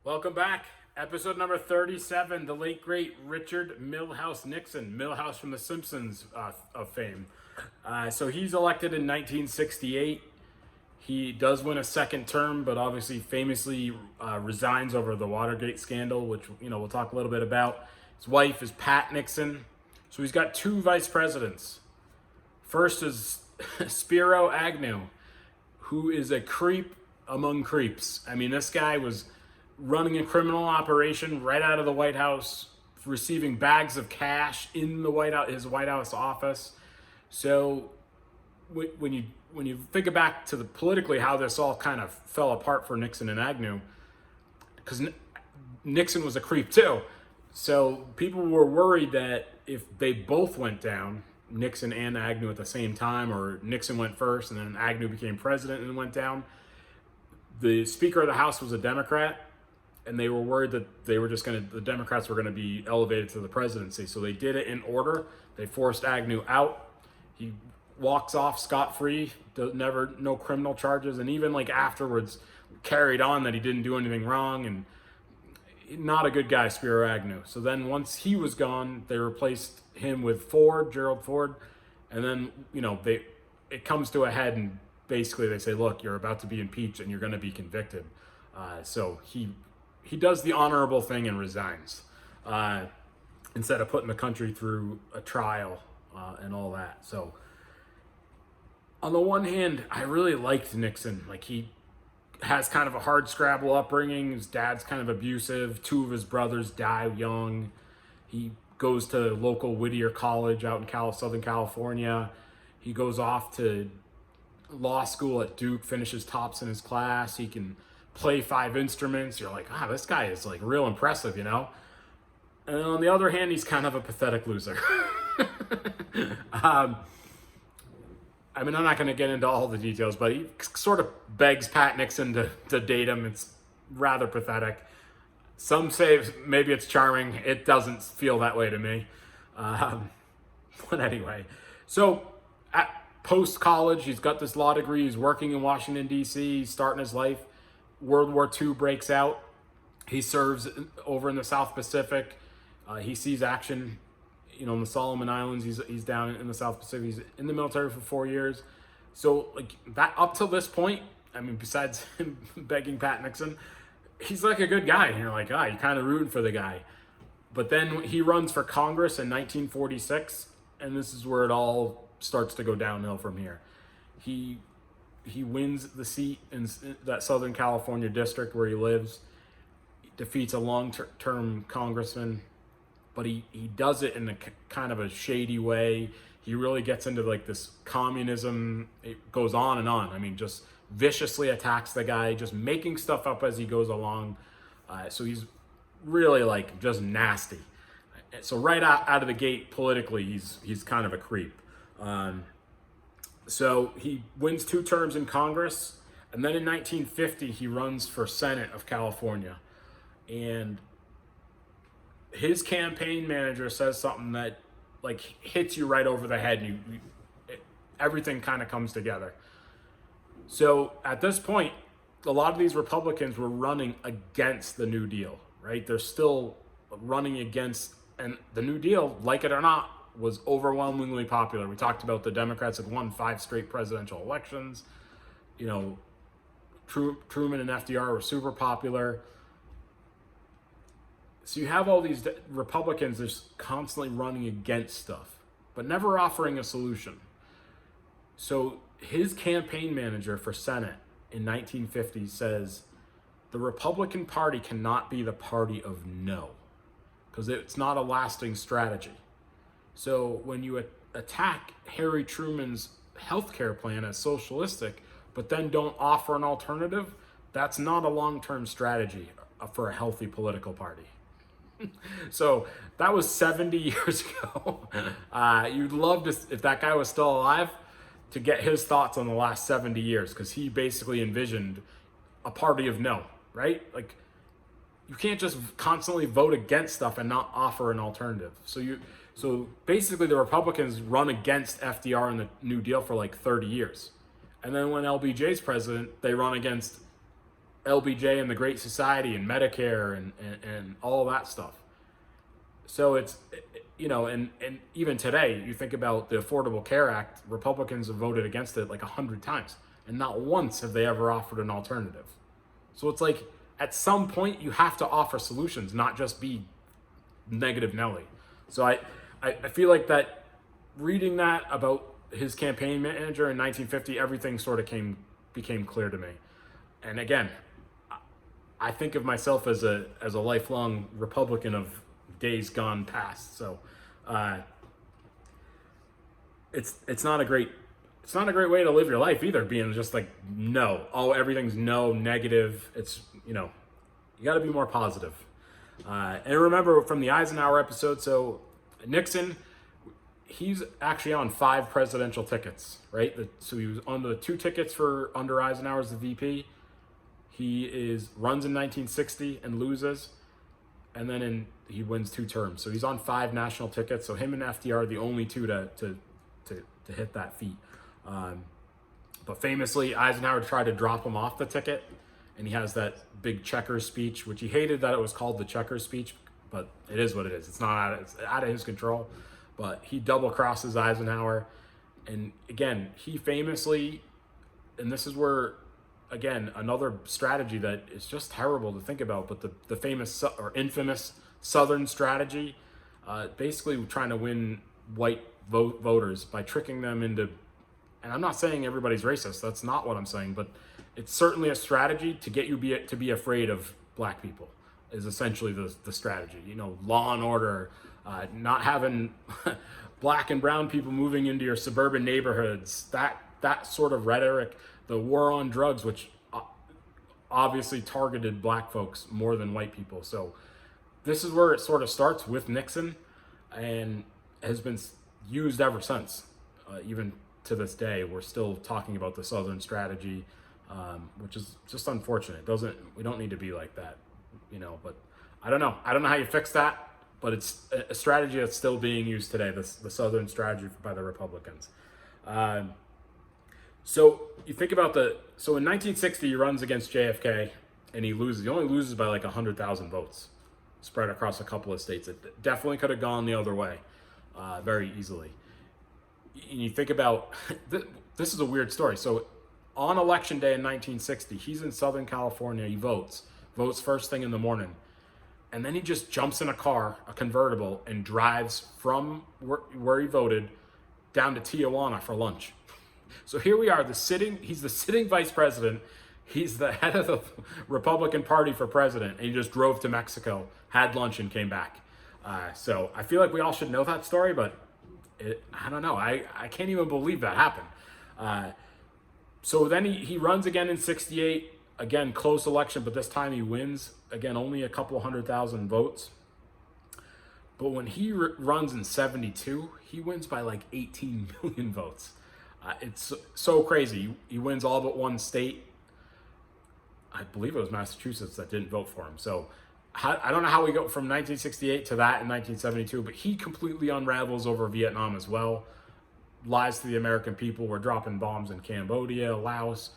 Welcome back. Episode number 37, the late great Richard Milhouse Nixon, Milhouse from The Simpsons of fame. So he's elected in 1968. He does win a second term, but obviously famously resigns over the Watergate scandal, which we'll talk a little bit about. His wife is Pat Nixon. So he's got two vice presidents. First is Spiro Agnew, who is a creep among creeps. I mean, this guy was running a criminal operation right out of the White House, receiving bags of cash in the his White House office. So when you think back to the politically how this all kind of fell apart for Nixon and Agnew, because Nixon was a creep too. So people were worried that if they both went down, Nixon and Agnew at the same time, or Nixon went first and then Agnew became president and went down, the Speaker of the House was a Democrat, and they were worried that the Democrats were going to be elevated to the presidency. So they did it in order. They forced Agnew out. He walks off scot-free, no criminal charges, and even afterwards carried on that he didn't do anything wrong, and not a good guy, Spiro Agnew. So then once he was gone, they replaced him with Gerald Ford, and then it comes to a head, and basically they say, look, you're about to be impeached and you're going to be convicted. So he does the honorable thing and resigns instead of putting the country through a trial and all that. So on the one hand, I really liked Nixon. He has kind of a hard scrabble upbringing. His dad's kind of abusive. Two of his brothers die young. He goes to local Whittier College out in Southern California. He goes off to law school at Duke, finishes tops in his class. He can play 5 instruments. You're like, this guy is real impressive, And on the other hand, he's kind of a pathetic loser. I'm not going to get into all the details, but he sort of begs Pat Nixon to date him. It's rather pathetic. Some say maybe it's charming. It doesn't feel that way to me. But anyway, so at post-college, he's got this law degree. He's working in Washington, D.C. He's starting his life. World War II breaks out. He serves over in the South Pacific. He sees action in the Solomon Islands. He's down in the South Pacific. He's in the military for 4 years. So that up till this point, besides him begging Pat Nixon, he's a good guy. And you're you're kind of rooting for the guy. But then he runs for Congress in 1946, and this is where it all starts to go downhill from here. He wins the seat in that Southern California district where he lives. He defeats a long-term congressman, but he does it in a kind of a shady way. He really gets into this communism. It goes on and on. Just viciously attacks the guy, just making stuff up as he goes along. So he's really just nasty. So right out of the gate politically, he's kind of a creep. So he wins 2 terms in Congress, and then in 1950 he runs for Senate of California, and his campaign manager says something that hits you right over the head, and everything kind of comes together. So at this point, a lot of these Republicans were running against the New Deal, right? They're still running against, and the New Deal, like it or not, was overwhelmingly popular. We talked about the Democrats had won 5 straight presidential elections. Truman and FDR were super popular. So you have all these Republicans just constantly running against stuff, but never offering a solution. So his campaign manager for Senate in 1950 says, the Republican Party cannot be the party of no, because it's not a lasting strategy. So when you attack Harry Truman's healthcare plan as socialistic, but then don't offer an alternative, that's not a long-term strategy for a healthy political party. So that was 70 years ago. You'd love to, if that guy was still alive, to get his thoughts on the last 70 years, because he basically envisioned a party of no, right? You can't just constantly vote against stuff and not offer an alternative. So basically the Republicans run against FDR and the New Deal for 30 years. And then when LBJ's president, they run against LBJ and the Great Society and Medicare and all that stuff. So it's, and even today, you think about the Affordable Care Act, Republicans have voted against it like 100 times, and not once have they ever offered an alternative. So it's like, at some point, you have to offer solutions, not just be negative Nelly. So I feel like that, reading that about his campaign manager in 1950, everything sort of became clear to me. And again, I think of myself as a lifelong Republican of days gone past. So it's not a great way to live your life either, being just like, no, everything's no, negative. It's, you got to be more positive. And remember from the Eisenhower episode, so Nixon, he's actually on 5 presidential tickets, right? So he was on the 2 tickets for under Eisenhower as the VP. He runs in 1960 and loses, and then he wins 2 terms. So he's on 5 national tickets. So him and FDR are the only 2 to hit that feat. But famously, Eisenhower tried to drop him off the ticket, and he has that big checkers speech, which he hated that it was called the checkers speech, but it is what it is. It's out of his control. But he double crosses Eisenhower, and again, he famously, and this is where, again, another strategy that is just terrible to think about, but the famous or infamous Southern strategy, basically trying to win white voters by tricking them into, and I'm not saying everybody's racist, that's not what I'm saying, but it's certainly a strategy to get you to be afraid of black people, is essentially the strategy. Law and order, not having black and brown people moving into your suburban neighborhoods, that sort of rhetoric, the war on drugs, which obviously targeted black folks more than white people. So this is where it sort of starts with Nixon and has been used ever since. Even to this day, we're still talking about the Southern strategy, which is just unfortunate. We don't need to be like that, but I don't know how you fix that, but it's a strategy that's still being used today, the Southern strategy by the Republicans. So you think about so in 1960, he runs against JFK and he loses. He only loses by like 100,000 votes spread across a couple of states. It definitely could have gone the other way very easily. And you think about, this is a weird story. So on election day in 1960, he's in Southern California, he votes first thing in the morning. And then he just jumps in a car, a convertible, and drives from where he voted down to Tijuana for lunch. So here we are, he's the sitting vice president, he's the head of the Republican Party for president, and he just drove to Mexico, had lunch, and came back. So I feel like we all should know that story, but I don't know. I can't even believe that happened. So then he runs again in 68, again, close election, but this time he wins. Again, only a couple 100,000 votes. But when he runs in 72, he wins by like 18 million votes. It's so crazy. He wins all but one state. I believe it was Massachusetts that didn't vote for him. So I don't know how we go from 1968 to that in 1972, but he completely unravels over Vietnam as well. Lies to the American people. We're dropping bombs in Cambodia, Laos.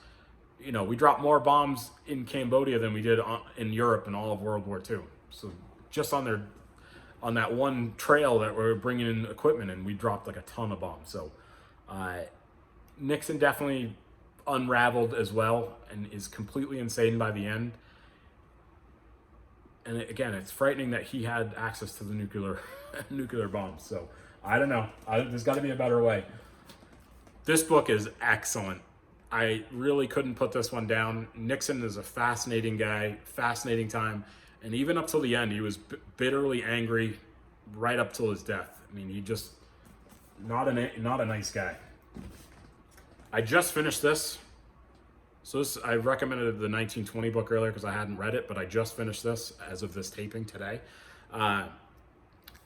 We dropped more bombs in Cambodia than we did in Europe in all of World War II. So just on that one trail that we're bringing in equipment, and we dropped like a ton of bombs. So Nixon definitely unraveled as well and is completely insane by the end. And again, it's frightening that he had access to the nuclear bombs. So I don't know. There's got to be a better way. This book is excellent. I really couldn't put this one down. Nixon is a fascinating guy, fascinating time. And even up till the end, he was bitterly angry right up till his death. I mean, he just, not a nice guy. I just finished this. So I recommended the 1920 book earlier because I hadn't read it, but I just finished this as of this taping today.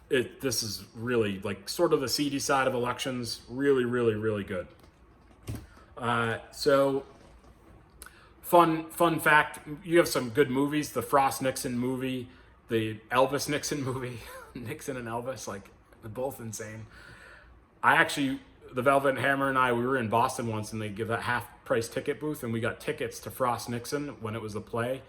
This is really like sort of the seedy side of elections. Really, really, really good. So fun fact, you have some good movies. The Frost Nixon movie, the Elvis Nixon movie, Nixon and Elvis, like they're both insane. The Velvet Hammer and I, we were in Boston once, and they give that half price ticket booth, and we got tickets to Frost Nixon when it was the play.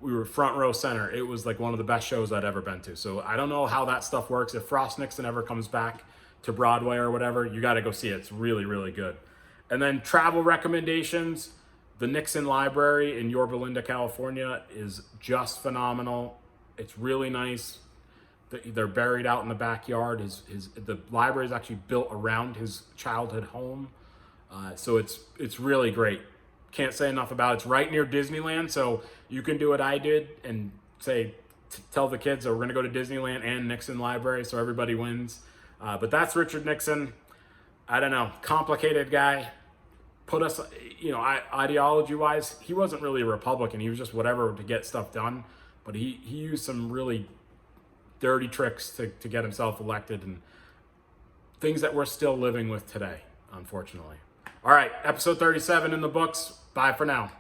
We were front row center. It was like one of the best shows I'd ever been to. So I don't know how that stuff works. If Frost Nixon ever comes back to Broadway or whatever, you got to go see it. It's really, really good. And then travel recommendations. The Nixon Library in Yorba Linda, California is just phenomenal. It's really nice. They're buried out in the backyard. The library is actually built around his childhood home. So it's really great. Can't say enough about it. It's right near Disneyland, so you can do what I did and say, tell the kids, we're going to go to Disneyland and Nixon Library, so everybody wins. But that's Richard Nixon. I don't know, complicated guy. Put us, ideology-wise, he wasn't really a Republican. He was just whatever to get stuff done. But he used some really dirty tricks to get himself elected, and things that we're still living with today, unfortunately. All right, episode 37 in the books. Bye for now.